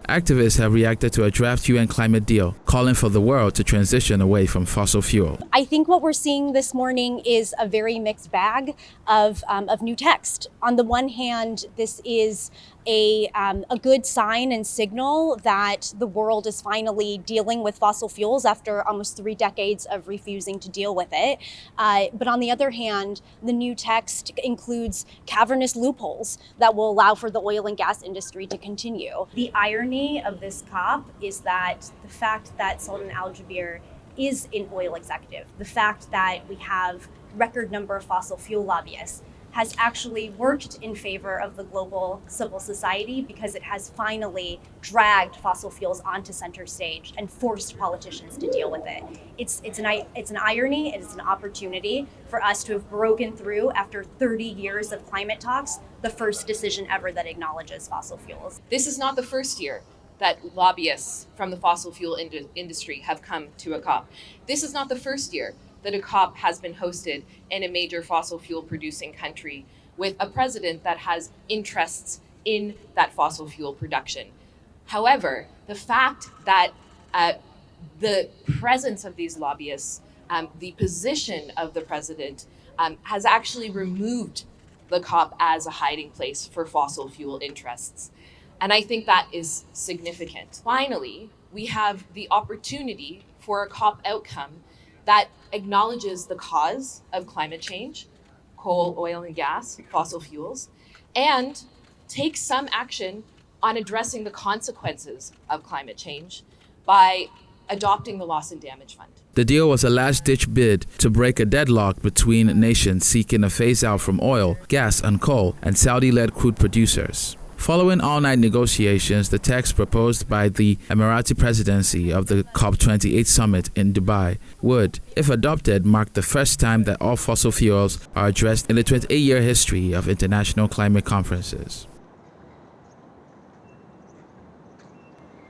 activists have reacted to a draft UN climate deal, calling for the world to transition away from fossil fuel. I think what we're seeing this morning is a very mixed bag of new text. On the one hand, this is a good sign and signal that the world is finally dealing with fossil fuels after almost 3 decades of refusing to deal with it. But on the other hand, the new text includes cavernous loopholes that will allow for the oil and gas industry to continue. The irony of this COP is that the fact that Sultan Al Jaber is an oil executive, the fact that we have record number of fossil fuel lobbyists, has actually worked in favor of the global civil society because it has finally dragged fossil fuels onto center stage and forced politicians to deal with it. It's an irony, it's an opportunity for us to have broken through after 30 years of climate talks, the first decision ever that acknowledges fossil fuels. This is not the first year that lobbyists from the fossil fuel industry have come to a COP. This is not the first year that a COP has been hosted in a major fossil fuel producing country with a president that has interests in that fossil fuel production. However, the fact that the presence of these lobbyists, the position of the president has actually removed the COP as a hiding place for fossil fuel interests. And I think that is significant. Finally, we have the opportunity for a COP outcome that acknowledges the cause of climate change, coal, oil and gas, fossil fuels, and takes some action on addressing the consequences of climate change by adopting the loss and damage fund. The deal was a last-ditch bid to break a deadlock between nations seeking a phase-out from oil, gas and coal and Saudi-led crude producers. Following all-night negotiations, the text proposed by the Emirati presidency of the COP28 summit in Dubai would, if adopted, mark the first time that all fossil fuels are addressed in the 28-year history of international climate conferences.